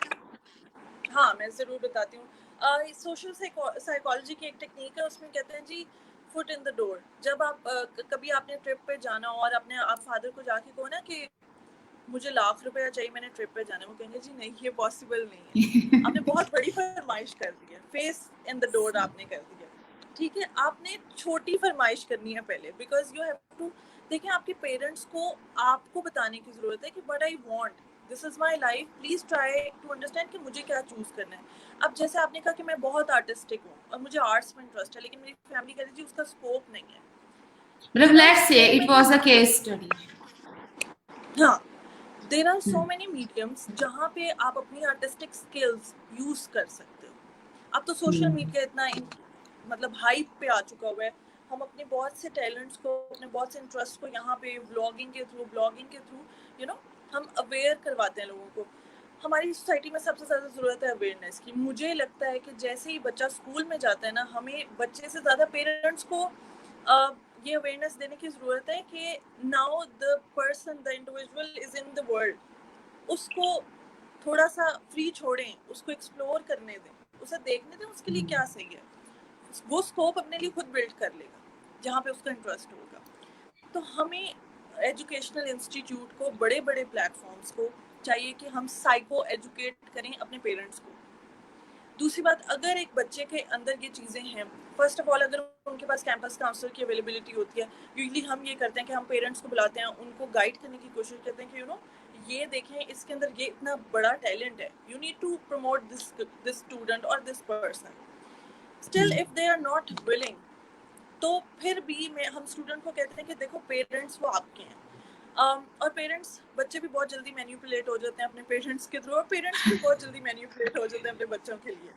हाँ, मैं जरूर बताती हूँ। सोशल साइकोलॉजी की एक टेक्निक है, उसमें कहते हैं जी फुट इन द डोर। जब आप कभी आपने ट्रिप पे जाना हो और अपने आप फादर को जाके कहो ना कि मुझे ₹1,00,000 चाहिए, मैंने ट्रिप पे जाना है, वो कहेंगे जी नहीं, ये पॉसिबल नहीं है। आपने बहुत बड़ी फरमाइश कर दी है, फेस इन द डोर आपने कर दी है, ठीक है। आपने छोटी फरमाइश करनी है पहले, बिकॉज यू हैव टू, देखिए आपके पेरेंट्स को आपको बताने की जरूरत है कि but I want, this is my life, please try to understand कि मुझे क्या चूज करना है। अब जैसे आपने कहा कि मैं बहुत आर्टिस्टिक हूँ और मुझे आर्ट्स में इंटरेस्ट है, लेकिन मेरी फैमिली कह रही थी उसका स्कोप नहीं है। मतलब let's say it was a case study. हाँ, there are so many mediums जहाँ पे आप अपनी आर्टिस्टिक स्किल्स यूज कर सकते हो। अब तो सोशल मीडिया इतना मतलब हाइप पे आ चुका हुआ है, हम अपने बहुत से टैलेंट्स को, अपने बहुत से इंटरेस्ट को यहाँ पे ब्लॉगिंग के थ्रू यू नो हम अवेयर करवाते हैं लोगों को। हमारी सोसाइटी में सबसे ज़्यादा ज़रूरत है अवेयरनेस की। मुझे लगता है कि जैसे ही बच्चा स्कूल में जाता है ना, हमें बच्चे से ज़्यादा पेरेंट्स को ये अवेयरनेस देने की ज़रूरत है कि now the person, the individual is in the world, उसको थोड़ा सा फ्री छोड़ें, उसको एक्सप्लोर करने दें, उसे देखने दें उसके लिए क्या सही है। वो स्कोप अपने लिए खुद बिल्ड कर लेगा जहाँ पे उसका इंटरेस्ट होगा। तो हमें एजुकेशनल इंस्टीट्यूट को, बड़े बड़े प्लेटफॉर्म्स को चाहिए कि हम साइको एजुकेट करें अपने पेरेंट्स को। दूसरी बात, अगर एक बच्चे के अंदर ये चीज़ें हैं, फर्स्ट ऑफ ऑल अगर उनके पास कैंपस काउंसलर की अवेलेबिलिटी होती है, यूजली हम ये करते हैं कि हम पेरेंट्स को बुलाते हैं, उनको गाइड करने की कोशिश करते हैं कि ये देखें इसके अंदर ये इतना बड़ा टैलेंट है, you need to promote this student और this person. Still if they are not willing, तो फिर भी हम स्टूडेंट को कहते हैं कि देखो पेरेंट्स वो आपके हैं। और पेरेंट्स, बच्चे भी बहुत जल्दी मैन्युपुलेट हो जाते हैं अपने पेरेंट्स के थ्रू, और पेरेंट्स भी बहुत जल्दी मैन्युपुलेट हो जाते हैं अपने बच्चों के लिए।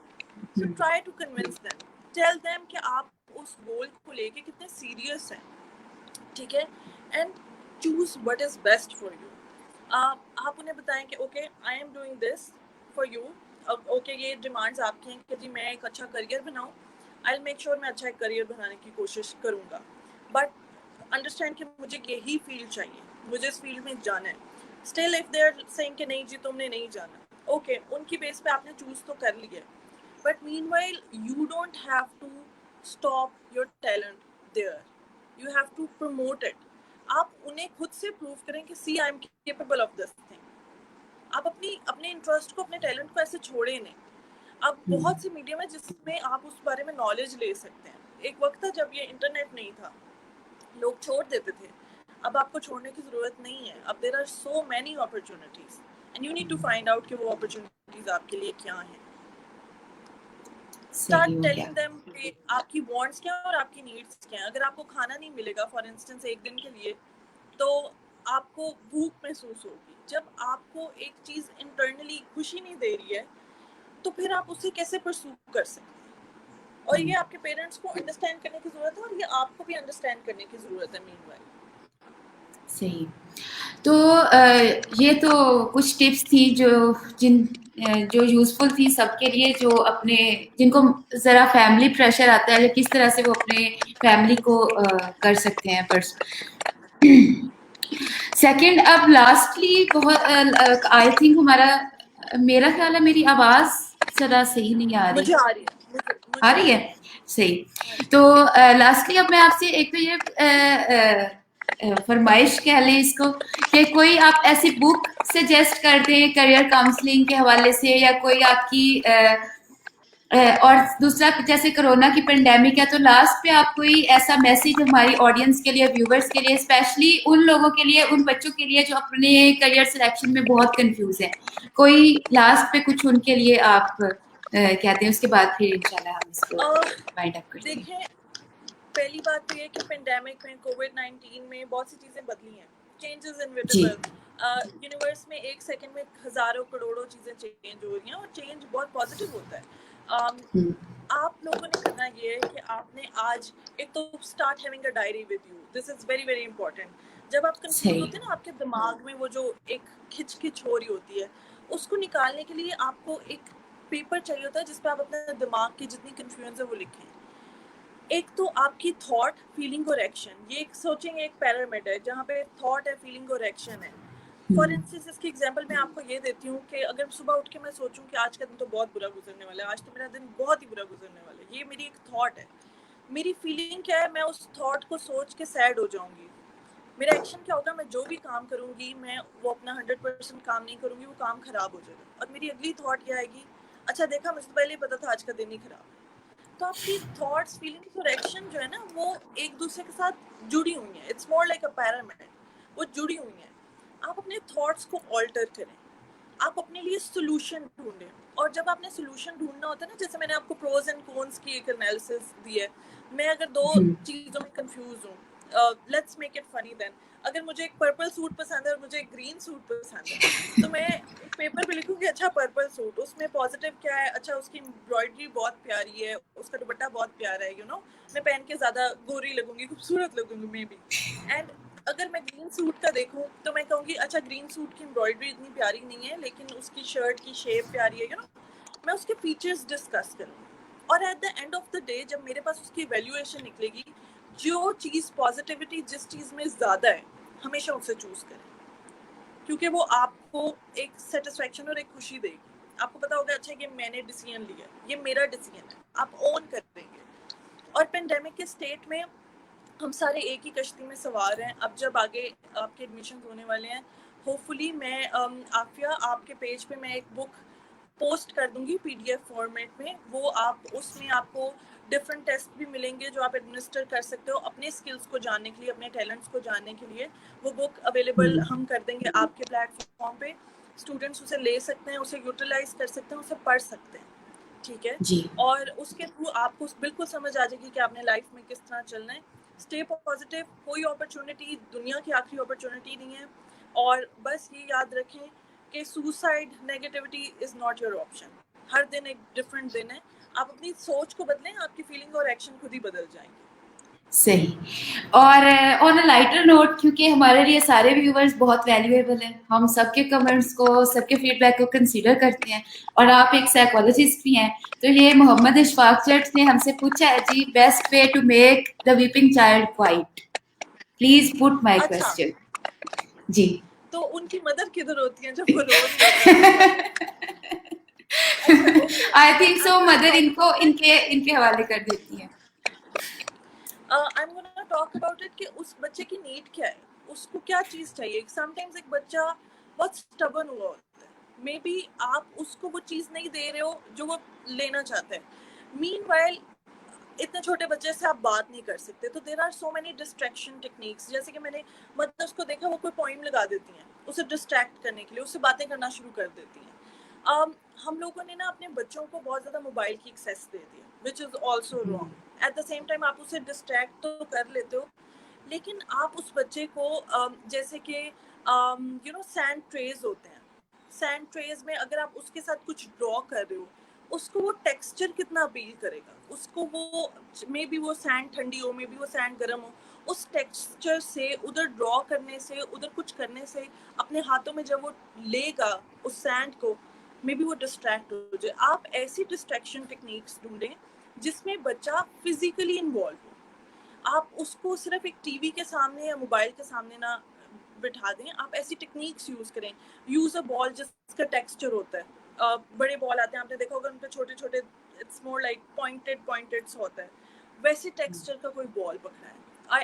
So try to convince them, tell them कि आप उस गोल को लेके कितने सीरियस हैं, ठीक है, and choose what is best for you. आप उन्हें बताएं कि okay I am doing this for you, okay ये डिमांड्स आपकी हैं कि जी मैं एक अच्छा करियर बनाऊँ, आई विल मेक श्योर मैं अच्छा एक करियर बनाने की कोशिश करूँगा, बट अंडरस्टैंड कि मुझे यही फील्ड चाहिए, मुझे इस फील्ड में जाना है। Still if they are saying कि नहीं जी तुमने नहीं जाना, ओके उनकी बेस पे आपने चूज तो कर लिया, but meanwhile you don't have to stop your talent there, you have to promote it. आप उन्हें खुद से प्रूव करें कि see I am capable of this thing. आप अपने इंटरेस्ट को, अपने टैलेंट को ऐसे छोड़े नहीं। अब बहुत से मीडियम है जिसमें आप उस बारे में नॉलेज ले सकते हैं। एक वक्त था जब ये इंटरनेट नहीं था, लोग छोड़ देते थे, अब आपको छोड़ने की जरूरत नहीं है। अब there are so many opportunities and you need to find out कि वो अपॉर्चुनिटीज आपके लिए क्या हैं। स्टार्ट टेलिंग देम कि आपकी वांट्स क्या हैं और आपकी नीड्स क्या हैं। अगर आपको खाना नहीं मिलेगा फॉर इंस्टेंस एक दिन के लिए, तो आपको भूख महसूस होगी। जब आपको एक चीज इंटरनली खुशी नहीं दे रही है, तो फिर आप उसे कैसे परस्यू कर सकते हैं। और ये आपके पेरेंट्स को अंडरस्टैंड करने की जरूरत है, और ये आपको भी अंडरस्टैंड करने की जरूरत है मीनवाइल। सही। तो ये तो कुछ टिप्स थी जो यूजफुल थी सबके लिए, जो अपने, जिनको जरा फैमिली प्रेशर आता है, किस तरह से वो अपने फैमिली को कर सकते हैं। सेकंड, अब लास्टली बहुत आई थिंक मेरा ख्याल है मेरी आवाज जरा सही नहीं आ रही। मुझे आ रही है, आ रही है सही। तो लास्टली अब मैं आपसे एक तो ये फरमाइश कह लें इसको कि कोई आप ऐसी बुक सजेस्ट कर दें करियर काउंसलिंग के हवाले से, या कोई आपकी और दूसरा जैसे कोरोना की पेंडेमिक है, तो लास्ट पे आप कोई ऐसा मैसेज हमारी ऑडियंस के लिए, व्यूवर्स के लिए, स्पेशली उन लोगों के लिए, उन बच्चों के लिए जो अपने करियर सिलेक्शन में बहुत कंफ्यूज है, कोई लास्ट पे कुछ उनके लिए आप कहते हैं, उसके बाद फिर इंशाल्लाह हम इसको वाइंड अप करते हैं। देखिए, पहली बात तो ये कि पेंडेमिक में, कोविड-19 में बहुत सी चीज़ें बदली हैं, चेंजेस इनविटेबल। यूनिवर्स में एक सेकंड में हज़ारों करोड़ों चीज़ें चेंज हो रही हैं और चेंज बहुत पॉजिटिव होता है। आप लोगों ने करना ये है कि आपने आज एक तो start having a diary with you, this is very very important. जब आप कंफ्यूज होते हैं ना, आपके दिमाग में वो जो एक खिच हो रही होती है, उसको निकालने के लिए आपको एक पेपर चाहिए होता है जिस पे आप अपने दिमाग की जितनी कंफ्यूजन है वो लिखें। एक तो आपकी थॉट, फीलिंग और एक्शन, ये एक सोचेंगे एक पिरामिड है जहाँ पे थॉट है, फीलिंग और एक्शन है। फॉर इंस्टेंस इसकी एग्जांपल मैं आपको ये देती हूँ कि अगर सुबह उठ के मैं सोचूं कि आज का दिन तो बहुत बुरा गुजरने वाला है, आज तो मेरा दिन बहुत ही बुरा गुजरने वाला है, ये मेरी एक थॉट है। मेरी फीलिंग क्या है, मैं उस थॉट को सोच के सैड हो जाऊंगी। मेरा एक्शन क्या होगा, मैं जो भी काम करूंगी मैं वो अपना 100% काम नहीं करूंगी, वो काम खराब हो जाएगा। और मेरी अगली थॉट ये आएगी, अच्छा देखा, मुझे पहले ही पता था आज का दिन ही खराब है। तो आपकी थॉट्स, फीलिंग्स और एक्शन जो है ना, वो एक दूसरे के साथ जुड़ी हुई हैं। It's more like a pyramid, वो जुड़ी हुई हैं। आप अपने थॉट्स को ऑल्टर करें, आप अपने लिए सोल्यूशन ढूंढें। और जब आपने सोल्यूशन ढूंढना होता है ना, जैसे मैंने आपको प्रोज एंड कॉन्स की एक एनालिसिस दी है, मैं अगर दो चीज़ों में कंफ्यूज हूँ, let's make it funny then, अगर मुझे एक पर्पल सूट पसंद है और मुझे एक ग्रीन सूट पसंद है, तो मैं पेपर पे लिखूंगी अच्छा पर्पल सूट, उसमें पॉजिटिव क्या है, अच्छा उसकी एम्ब्रॉयडरी बहुत प्यारी है, उसका दुपट्टा बहुत प्यारा है, मैं पहन के ज़्यादा गोरी लगूंगी, खूबसूरत लगूंगी मे बी। एंड अगर मैं ग्रीन सूट का देखूं तो मैं कहूँगी अच्छा ग्रीन सूट की एम्ब्रॉयडरी इतनी प्यारी नहीं है, लेकिन उसकी शर्ट की शेप प्यारी है, मैं उसके फीचर्स डिस्कस करूँगी। और at the end of the day जब मेरे पास उसकी वैल्यूएशन निकलेगी, जो चीज़ पॉजिटिविटी जिस चीज़ में ज़्यादा है, हमेशा उसे चूज करें, क्योंकि वो आपको एक सेटिस्फेक्शन और एक खुशी देगी। आपको पता होगा अच्छा कि मैंने डिसीजन लिया, ये मेरा डिसीजन है, आप ओन कर देंगे। और पेंडेमिक के स्टेट में हम सारे एक ही कश्ती में सवार हैं। अब जब आगे आपके एडमिशन होने वाले हैं, होपफुली मैं आफिया आपके पेज पे मैं एक बुक पोस्ट कर दूंगी पीडीएफ फॉर्मेट में, वो आप उसमें आपको डिफरेंट टेस्ट भी मिलेंगे जो आप एडमिनिस्टर कर सकते हो अपने स्किल्स को जानने के लिए, अपने टैलेंट्स को जानने के लिए। वो बुक अवेलेबल हम कर देंगे आपके प्लेटफॉर्म पे, स्टूडेंट्स उसे ले सकते हैं, उसे यूटिलाइज कर सकते हैं, उसे पढ़ सकते हैं, ठीक है जी। और उसके थ्रू आपको बिल्कुल समझ आ जाएगी कि आपने लाइफ में किस तरह चलना है। स्टे पॉजिटिव, कोई अपॉर्चुनिटी दुनिया की आखिरी अपॉर्चुनिटी नहीं है। और बस ये याद रखें कि suicide, negativity is not your option. हर दिन एक डिफरेंट दिन है, आप अपनी सोच को बदलें, आपकी फीलिंग और एक्शन खुद ही बदल जाएंगे। सही। और ऑन अ लाइटर नोट, क्योंकि हमारे लिए सारे व्यूवर्स बहुत वैल्यूएबल हैं, हम सबके कमेंट्स को, सबके फीडबैक को कंसीडर करते हैं, और आप एक साइकोलॉजिस्ट भी हैं, तो ये मोहम्मद इशफाक जट ने हमसे पूछा है जी, best way to make the weeping child quiet, please put my question. जी, तो उनकी मदर किधर होती है जब वो रो रही होती है? आई थिंक सो मदर इनको इनके हवाले कर देती है। I am gonna talk about it कि उस बच्चे की नीड क्या है, उसको क्या चीज़ चाहिए। समटाइम्स एक बच्चा बहुत स्टबर्न हुआ होता है, मे बी आप उसको वो चीज़ नहीं दे रहे हो जो वो लेना चाहता है। मीनवाइल इतने छोटे बच्चे से आप बात नहीं कर सकते, तो there are so many distraction techniques. जैसे कि मैंने मदर्स को देखा, वो कोई पॉइंट लगा देती हैं उसे डिस्ट्रैक्ट करने के लिए, उससे बातें करना शुरू कर देती हैं। हम लोगों ने ना अपने बच्चों को बहुत ज़्यादा मोबाइल की एक्सेस दे दी, which is also wrong. At the same time आप उसे डिस्ट्रैक्ट तो कर लेते हो, लेकिन आप उस बच्चे को जैसे कि सैंड ट्रेज होते हैं, सैंड ट्रेज में अगर आप उसके साथ कुछ ड्रॉ कर रहे हो, उसको वो टेक्सचर कितना अपील करेगा, उसको वो मे बी वो सैंड ठंडी हो, मे बी वो सैंड गर्म हो, उस टेक्सचर से, उधर ड्रॉ करने से, उधर कुछ करने से, अपने हाथों में जब वो लेगा उस सैंड को, मे बी वो डिस्ट्रैक्ट हो जाए। आप ऐसी डिस्ट्रैक्शन टेक्निक्स ढूंढें जिसमें बच्चा फिजिकली इन्वॉल्व हो। आप उसको सिर्फ एक टीवी के सामने या मोबाइल के सामने ना बिठा दें, आप ऐसी टेक्निक्स यूज करें। यूज अ बॉल जिसका टेक्सचर होता है, बड़े बॉल आते हैं, आपने देखा होगा उन पे छोटे छोटे, इट्स मोर लाइक पॉइंटेड सा होता है, वैसे टेक्सचर का कोई बॉल पकड़ा है।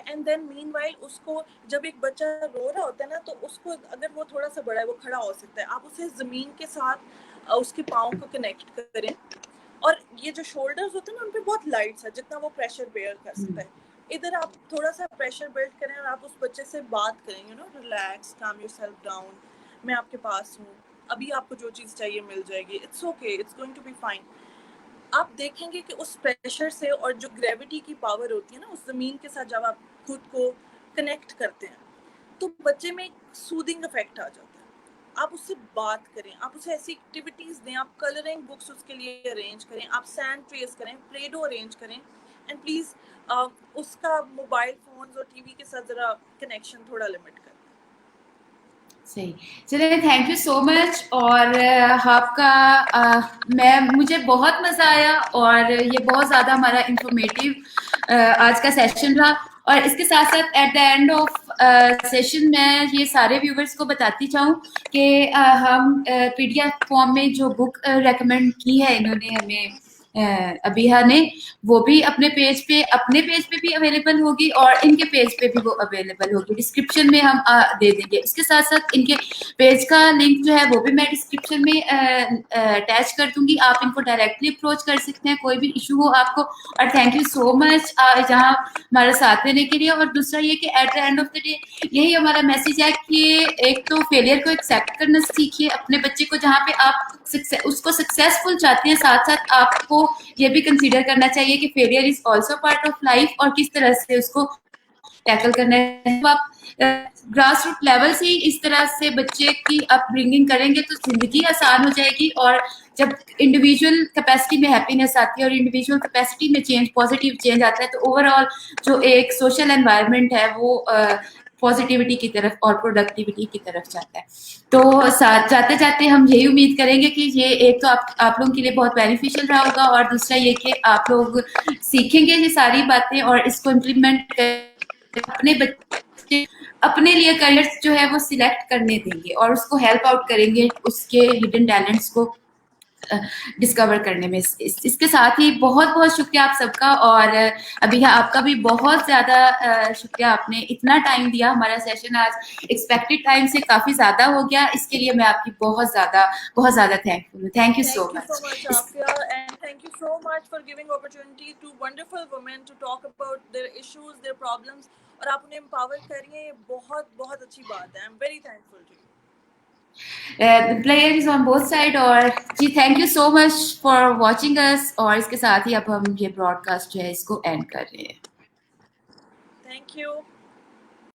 एंड देन मीनवाइल उसको, जब एक बच्चा रो रहा होता है ना, तो उसको अगर वो थोड़ा सा बड़ा है, वो खड़ा हो सकता है, आप उसे जमीन के साथ उसके पाँव को कनेक्ट करें, और ये जो शोल्डर्स होते हैं ना, उन पे बहुत लाइट है, जितना वो प्रेशर बेयर कर सकता है, इधर आप थोड़ा सा प्रेशर बिल्ड करें और आप उस बच्चे से बात करें, यू नो, रिलैक्स, काम योरसेल्फ डाउन, मैं आपके पास हूँ, अभी आपको जो चीज़ चाहिए मिल जाएगी, it's okay, it's going to be fine. आप देखेंगे कि उस प्रेशर से, और जो ग्रेविटी की पावर होती है ना उस ज़मीन के साथ, जब आप खुद को कनेक्ट करते हैं, तो बच्चे में एक सूदिंग इफेक्ट आ जाता है। आप उससे बात करें, आप उसे ऐसी एक्टिविटीज़ दें, आप कलरिंग बुक्स उसके लिए अरेंज करें, आप सैंड ट्रेस करें, प्लेडो अरेंज करें, एंड प्लीज़ उसका मोबाइल फ़ोन्स और टीवी के साथ ज़रा कनेक्शन थोड़ा लिमिट करें। सही, चलिए, थैंक यू सो मच। और मुझे बहुत मज़ा आया, और ये बहुत ज़्यादा हमारा इंफॉर्मेटिव आज का सेशन रहा। और इसके साथ साथ at the end of session मैं ये सारे व्यूवर्स को बताती चाहूँ कि हम पीडीएफ फॉर्म में जो बुक रेकमेंड की है इन्होंने हमें, अबिहा ने, वो भी अपने पेज पे भी अवेलेबल होगी, और इनके पेज पे भी वो अवेलेबल होगी। डिस्क्रिप्शन में हम दे देंगे। इसके साथ साथ इनके पेज का लिंक जो है वो भी मैं डिस्क्रिप्शन में अटैच कर दूंगी। आप इनको डायरेक्टली अप्रोच कर सकते हैं, कोई भी इशू हो आपको। और थैंक यू सो मच जहाँ हमारा साथ देने के लिए। और दूसरा ये कि at the end of the day यही हमारा मैसेज है कि एक तो फेलियर को एक्सेप्ट करना सीखिए अपने बच्चे को, जहाँ पे आप उसको सक्सेसफुल चाहते हैं, साथ साथ आपको ये भी कंसीडर करना चाहिए कि failure is also part of life, और किस तरह से उसको टैकल करना है। तो आप ग्रास रूट लेवल से ही इस तरह से बच्चे की अपब्रिंगिंग करेंगे तो जिंदगी आसान हो जाएगी। और जब इंडिविजुअल कैपेसिटी में हैप्पीनेस आती है और इंडिविजुअल कैपेसिटी में चेंज, पॉजिटिव चेंज आता है, तो ओवरऑल जो एक सोशल एनवायरनमेंट है वो पॉजिटिविटी की तरफ और प्रोडक्टिविटी की तरफ जाता है। तो साथ जाते जाते हम यही उम्मीद करेंगे कि ये एक तो आप लोगों के लिए बहुत बेनिफिशियल रहा होगा, और दूसरा ये कि आप लोग सीखेंगे ये सारी बातें और इसको इम्प्लीमेंट कर अपने बच्चे अपने लिए करियर जो है वो सिलेक्ट करने देंगे, और उसको हेल्प आउट करेंगे उसके हिडन टैलेंट्स को डिस्कवर करने में। इसके साथ ही बहुत बहुत शुक्रिया आप सबका। और अभी आपका भी बहुत ज्यादा शुक्रिया, आपने इतना टाइम दिया। हमारा सेशन आज एक्सपेक्टेड टाइम से काफी ज्यादा हो गया, इसके लिए मैं आपकी बहुत ज्यादा थैंकफुल हूँ। Thank you so much Afia, and thank you so much for giving opportunity to wonderful women to talk about their issues, their problems, और आप उन्हें empower कर रही हैं, ये बहुत बहुत अच्छी बात है। I'm very thankful to you. The player is on both side। और जी thank you so much for watching us. और इसके साथ ही अब हम ये ब्रॉडकास्ट जो है इसको एंड कर रहे हैं। Thank you.